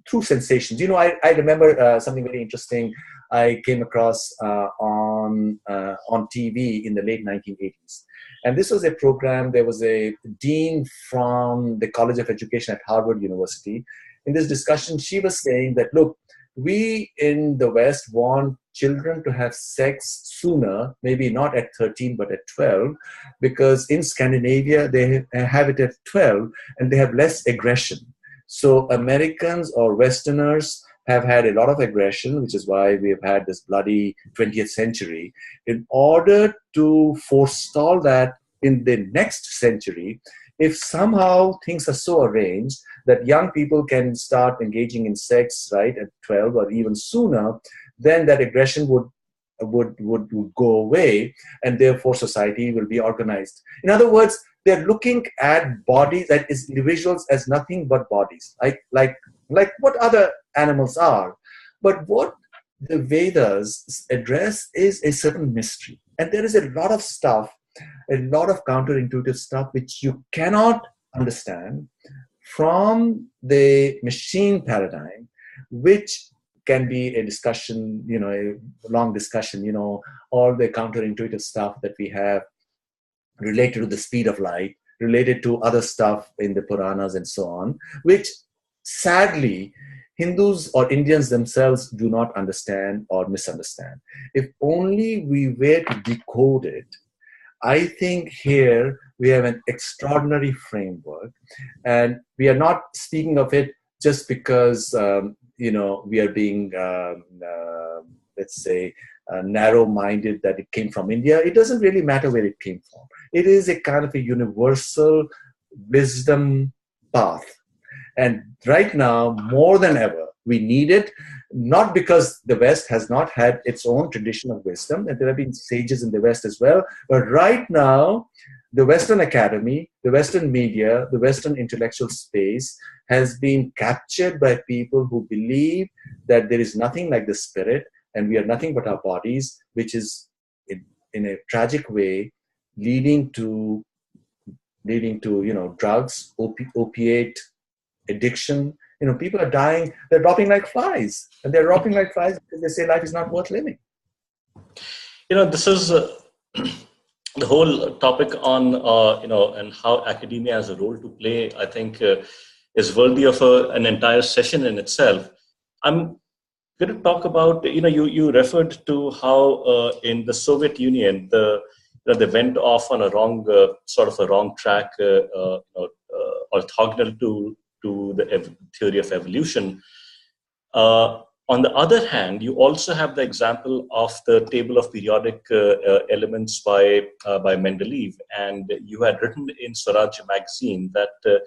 Speaker 2: through sensations. I remember something very interesting I came across on TV in the late 1980s. And this was a program. There was a dean from the College of Education at Harvard University. In this discussion, she was saying that, look, we in the West want children to have sex sooner, maybe not at 13, but at 12, because in Scandinavia, they have it at 12 and they have less aggression. So Americans or Westerners have had a lot of aggression, which is why we have had this bloody 20th century. In order to forestall that in the next century, if somehow things are so arranged that young people can start engaging in sex, right, at 12 or even sooner, then that aggression would go away, and therefore society will be organized. In other words, they're looking at bodies, that is, individuals as nothing but bodies, like what other animals are. But what the Vedas address is a certain mystery. And there is a lot of stuff, a lot of counterintuitive stuff which you cannot understand from the machine paradigm, which can be a discussion, a long discussion, all the counterintuitive stuff that we have related to the speed of light, related to other stuff in the Puranas and so on, which sadly Hindus or Indians themselves do not understand or misunderstand. If only we were to decode it, I think here we have an extraordinary framework, and we are not speaking of it just because we are being, let's say, narrow-minded that it came from India. It doesn't really matter where it came from. It is a kind of a universal wisdom path. And right now, more than ever, we need it, not because the West has not had its own tradition of wisdom, and there have been sages in the West as well, but right now, the Western academy, the Western media, the Western intellectual space has been captured by people who believe that there is nothing like the spirit, and we are nothing but our bodies, which is in a tragic way leading to drugs, opiate addiction. People are dying, they're dropping like flies, and they're dropping like flies because they say life is not worth living.
Speaker 1: This is the whole topic on and how academia has a role to play. I think is worthy of an entire session in itself. I'm going to talk about, you referred to how in the Soviet Union, they went off on a wrong, sort of a wrong track, orthogonal to the theory of evolution. On the other hand, you also have the example of the table of periodic elements by Mendeleev, and you had written in Swaraj magazine that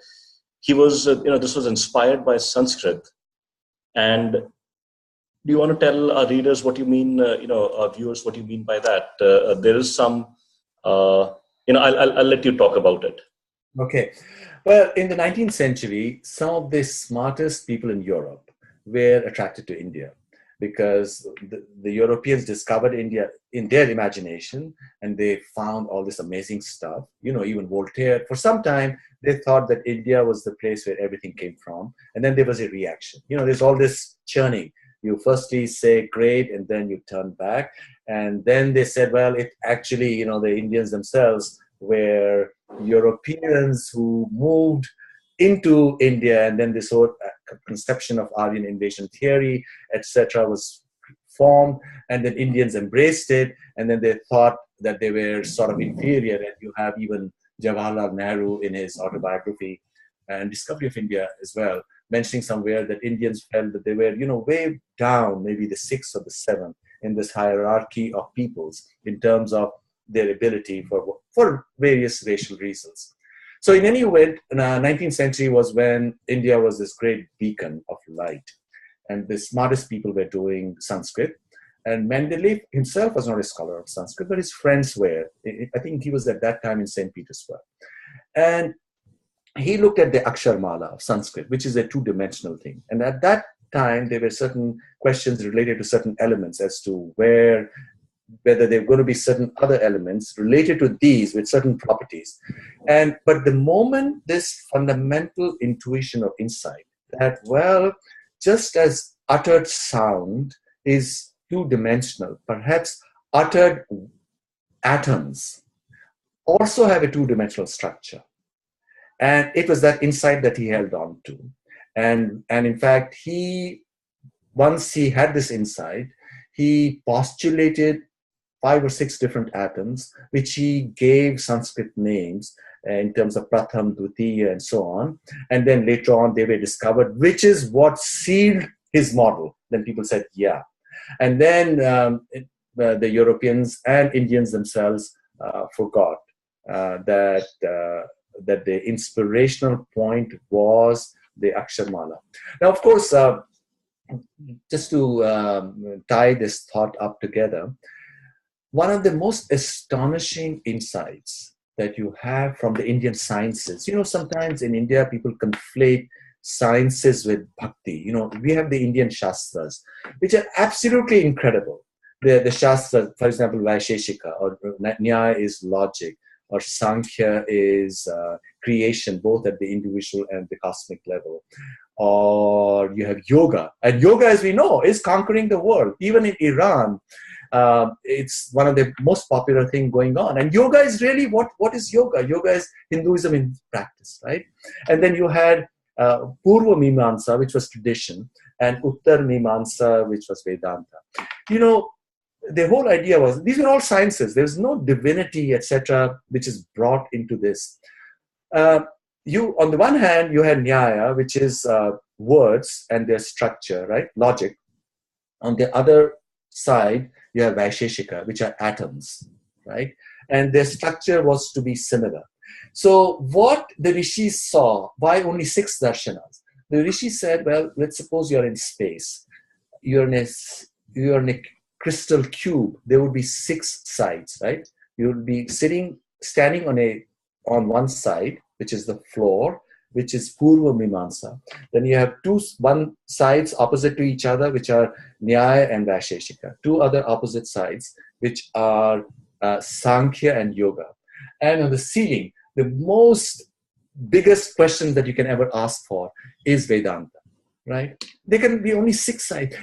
Speaker 1: he was, this was inspired by Sanskrit. And do you want to tell our readers what you mean, our viewers, what you mean by that? There is some, I'll let you talk about it.
Speaker 2: Okay. Well, in the 19th century, some of the smartest people in Europe were attracted to India because the Europeans discovered India in their imagination, and they found all this amazing stuff. Even Voltaire, for some time, they thought that India was the place where everything came from. And then there was a reaction. There's all this churning. You firstly say great, and then you turn back. And then they said, well, it actually, the Indians themselves were Europeans who moved into India, and then this whole conception of Aryan invasion theory, etc., was formed, and then Indians embraced it, and then they thought that they were sort of inferior. And you have even Jawaharlal Nehru in his autobiography and Discovery of India as well, mentioning somewhere that Indians felt that they were, way down, maybe the sixth or the seventh in this hierarchy of peoples in terms of their ability for various racial reasons. So in any event, the 19th century was when India was this great beacon of light, and the smartest people were doing Sanskrit. And Mendeleev himself was not a scholar of Sanskrit, but his friends were. I think he was at that time in St. Petersburg. And he looked at the Aksharmala of Sanskrit, which is a two-dimensional thing. And at that time, there were certain questions related to certain elements as to whether there were going to be certain other elements related to these with certain properties. But the moment this fundamental intuition or insight that, well, just as uttered sound is two-dimensional, perhaps uttered atoms also have a two-dimensional structure. And it was that insight that he held on to. And in fact, once he had this insight, he postulated 5 or 6 different atoms, which he gave Sanskrit names in terms of Pratham, Dvitiya, and so on. And then later on, they were discovered, which is what sealed his model. Then people said, yeah. And then the Europeans and Indians themselves forgot that the inspirational point was the Aksharmala. Now, of course, just to tie this thought up together, one of the most astonishing insights that you have from the Indian sciences, sometimes in India, people conflate sciences with bhakti. We have the Indian Shastras, which are absolutely incredible. The Shastras, for example, Vaisheshika, or Nyaya is logic, or Sankhya is creation, both at the individual and the cosmic level. Or you have yoga. And yoga, as we know, is conquering the world. Even in Iran, it's one of the most popular things going on. And yoga is really, what is yoga? Yoga is Hinduism in practice, right? And then you had Purva Mimamsa, which was tradition, and Uttar Mimamsa, which was Vedanta. The whole idea was, these are all sciences. There's no divinity, etc., which is brought into this. On the one hand, you had Nyaya, which is words and their structure, right? Logic. On the other side, you have Vaisheshika, which are atoms, right? And their structure was to be similar. So what the rishis saw, why only 6 darshanas? The rishis said, well, let's suppose you're in space. You're in a crystal cube. There would be 6 sides, right? You would be standing on one side, which is the floor, which is Purva Mimamsa. Then you have one sides opposite to each other, which are Nyaya and Vaisheshika. 2 other opposite sides, which are Sankhya and Yoga. And on the ceiling, the biggest question that you can ever ask for is Vedanta, right? There can be only 6 sides.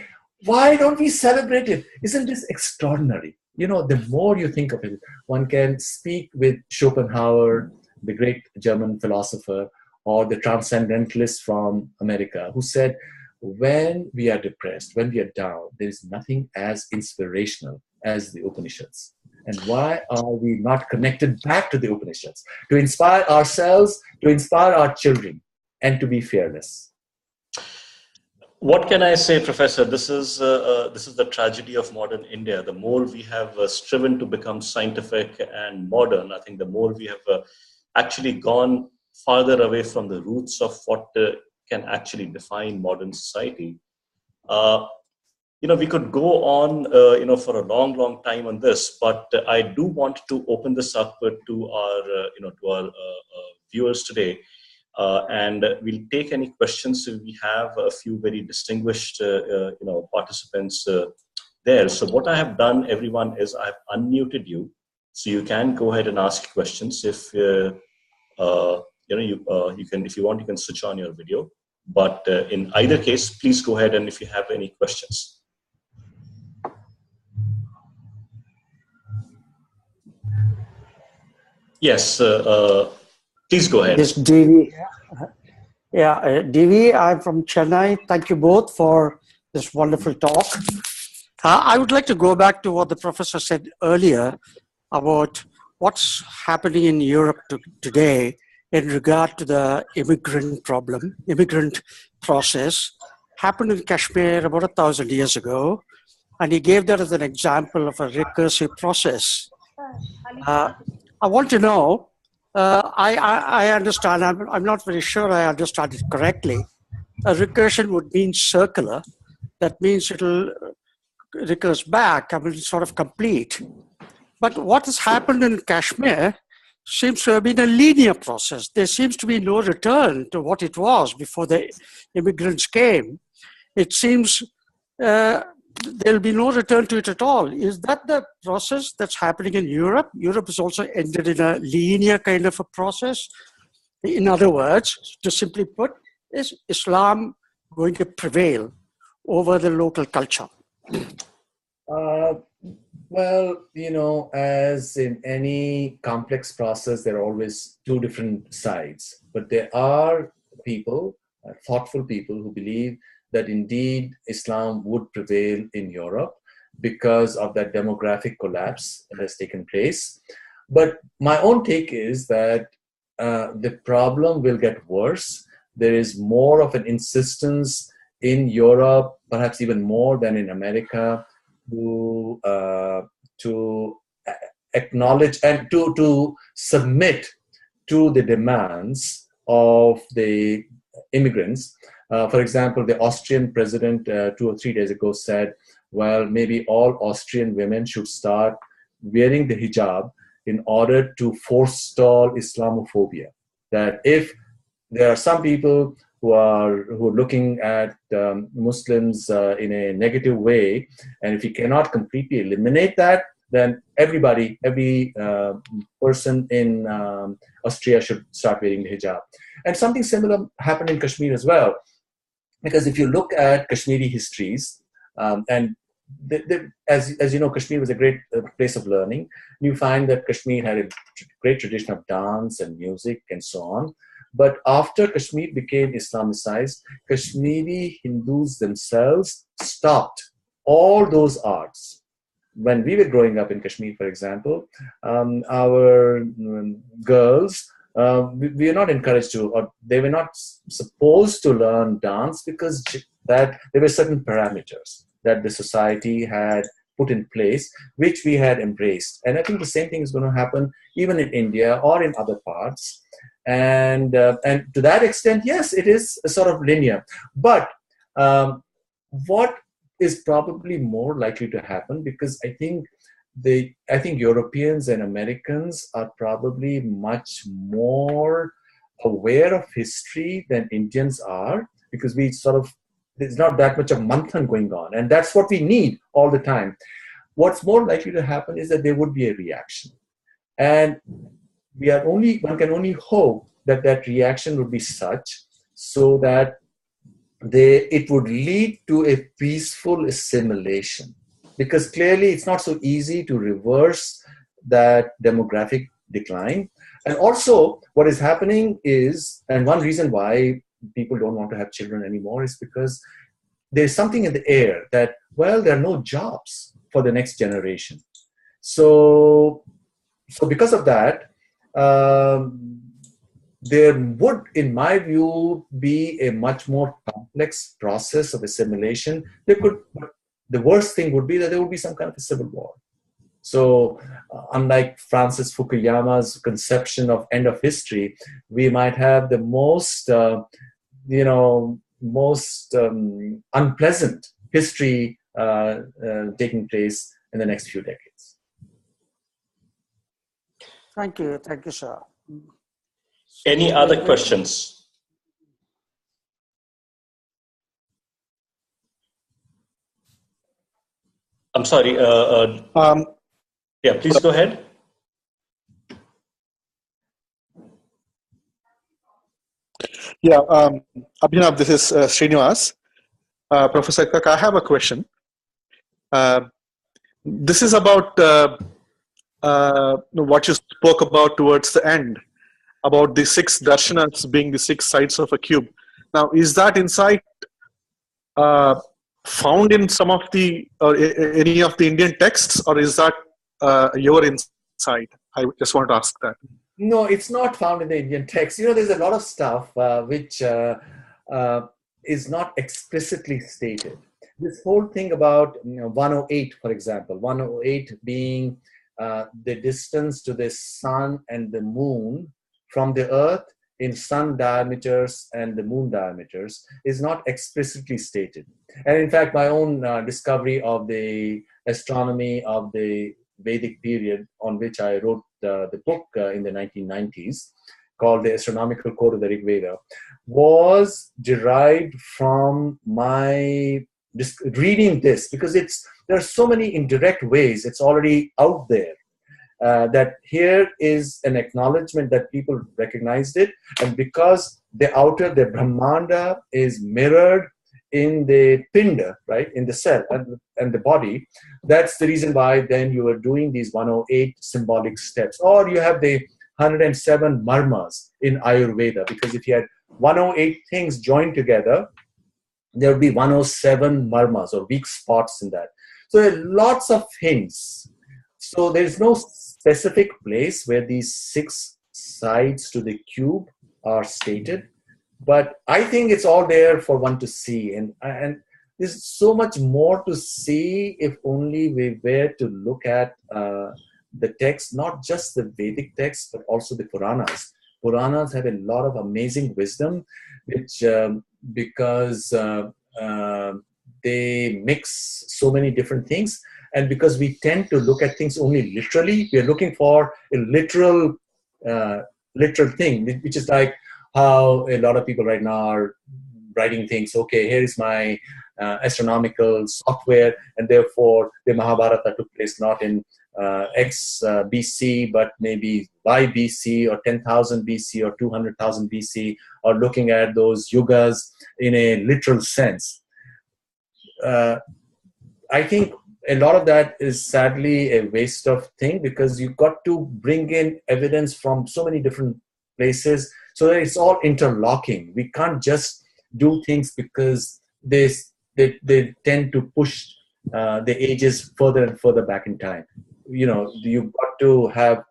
Speaker 2: Why don't we celebrate it? Isn't this extraordinary? The more you think of it, one can speak with Schopenhauer, the great German philosopher, or the transcendentalist from America, who said, when we are depressed, when we are down, there is nothing as inspirational as the Upanishads. And why are we not connected back to the Upanishads? To inspire ourselves, to inspire our children, and to be fearless.
Speaker 1: What can I say, Professor? This is the tragedy of modern India. The more we have striven to become scientific and modern, I think the more we have actually gone farther away from the roots of what can actually define modern society. We could go on, for a long, long time on this, but I do want to open this up to our viewers today. And we'll take any questions. So we have a few very distinguished, participants there. So what I have done, everyone, is I've unmuted you, so you can go ahead and ask questions. If you can, if you want, you can switch on your video. But in either case, please go ahead and if you have any questions. Yes. Please go ahead.
Speaker 3: This DV. Yeah, DV, I'm from Chennai. Thank you both for this wonderful talk. I would like to go back to what the professor said earlier about what's happening in Europe today in regard to the immigrant process. Happened in Kashmir about 1,000 years ago. And he gave that as an example of a recursive process. I want to know, I understand, I'm not very sure I understand it correctly. A recursion would mean circular. That means it'll recurse back, sort of complete. But what has happened in Kashmir seems to have been a linear process. There seems to be no return to what it was before the immigrants came. It seems there'll be no return to it at all. Is that the process that's happening in Europe? Europe has also ended in a linear kind of a process. In other words, to simply put, is Islam going to prevail over the local culture?
Speaker 2: Well, as in any complex process, there are always two different sides. But there are people, thoughtful people, who believe that indeed Islam would prevail in Europe because of that demographic collapse that has taken place. But my own take is that the problem will get worse. There is more of an insistence in Europe, perhaps even more than in America, to acknowledge and to submit to the demands of the immigrants. For example, the Austrian president 2 or 3 days ago said, well, maybe all Austrian women should start wearing the hijab in order to forestall Islamophobia. That if there are some people who are looking at Muslims in a negative way, and if you cannot completely eliminate that, then every person in Austria should start wearing the hijab. And something similar happened in Kashmir as well, because if you look at Kashmiri histories, and as you know, Kashmir was a great place of learning. You find that Kashmir had a great tradition of dance and music and so on. But after Kashmir became Islamicized, Kashmiri Hindus themselves stopped all those arts. When we were growing up in Kashmir, for example, our girls, we were not encouraged to, or they were not supposed to learn dance because that there were certain parameters that the society had put in place, which we had embraced. And I think the same thing is going to happen even in India or in other parts. And to that extent, yes, it is a sort of linear. But what is probably more likely to happen, because I think Europeans and Americans are probably much more aware of history than Indians are, because there's not that much of manthan going on. And that's what we need all the time. What's more likely to happen is that there would be a reaction. And one can only hope that that reaction would be such so that it would lead to a peaceful assimilation. Because clearly it's not so easy to reverse that demographic decline. And also what is happening is, and one reason why people don't want to have children anymore is because there's something in the air that, well, there are no jobs for the next generation. So because of that, there would, in my view, be a much more complex process of assimilation. The worst thing would be that there would be some kind of a civil war. So unlike Francis Fukuyama's conception of end of history, we might have the most unpleasant history taking place in the next few decades.
Speaker 3: Thank you, sir.
Speaker 1: Any other questions? I'm sorry. Yeah, please go ahead.
Speaker 4: Yeah, Abhinav, this is Srinivas. Professor Kak, I have a question. This is about what you spoke about towards the end, about the 6 darshanas being the 6 sides of a cube. Now, is that insight found in some of any of the Indian texts, or is that your insight? I just want to ask that.
Speaker 2: No, it's not found in the Indian text. There's a lot of stuff which is not explicitly stated. This whole thing about 108, for example, 108 being the distance to the sun and the moon from the earth in sun diameters and the moon diameters is not explicitly stated. And in fact, my own discovery of the astronomy of the Vedic period on which I wrote the book in the 1990s, called The Astronomical Code of the Rig Veda, was derived from my reading this, because there are so many indirect ways it's already out there. That here is an acknowledgement that people recognized it, and because the Brahmanda is mirrored in the pinda, right, in the cell and the body, that's the reason why then you are doing these 108 symbolic steps, or you have the 107 marmas in Ayurveda, because if you had 108 things joined together, there would be 107 marmas or weak spots in that. So there are lots of hints. So there's no specific place where these 6 sides to the cube are stated, but I think it's all there for one to see. And there's so much more to see if only we were to look at the text, not just the Vedic text, but also the Puranas. Puranas have a lot of amazing wisdom, which because they mix so many different things. And because we tend to look at things only literally, we are looking for a literal thing, which is like how a lot of people right now are writing things. Okay, here is my astronomical software, and therefore the Mahabharata took place not in X BC, but maybe Y BC or 10,000 BC or 200,000 BC, or looking at those yugas in a literal sense. I think a lot of that is sadly a waste of thing, because you've got to bring in evidence from so many different places, so that it's all interlocking. We can't just do things because they tend to push the ages further and further back in time. You know, you've got to have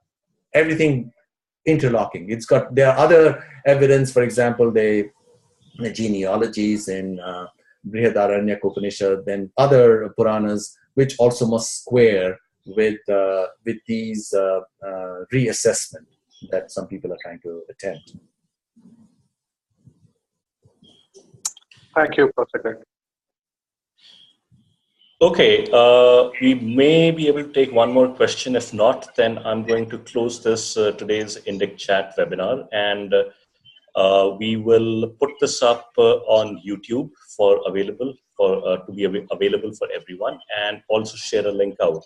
Speaker 2: everything interlocking. There are other evidence, for example, the genealogies in Brihadaranyaka Upanishad, then other Puranas, which also must square with these reassessment that some people are trying to attempt.
Speaker 4: Thank you, Professor.
Speaker 1: Okay, we may be able to take one more question. If not, then I'm going to close this today's Indic Chat webinar, and we will put this up on YouTube to be available for everyone, and also share a link out.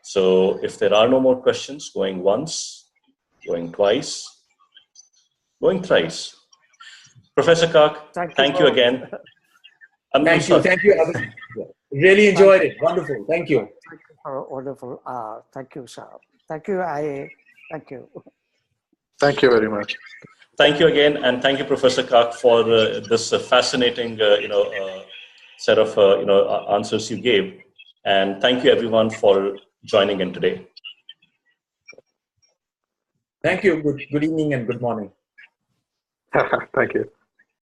Speaker 1: So if there are no more questions, going once, going twice, going thrice. Professor Kak, thank you again.
Speaker 2: Thank you. Really enjoyed it. Wonderful. Thank you.
Speaker 3: Thank you for wonderful. Thank you, sir. Thank you.
Speaker 4: Thank you very much.
Speaker 1: Thank you again, and thank you, Professor Kak, for this fascinating, set of answers you gave. And thank you, everyone, for joining in today.
Speaker 2: Thank you. Good evening and good morning.
Speaker 4: Thank you.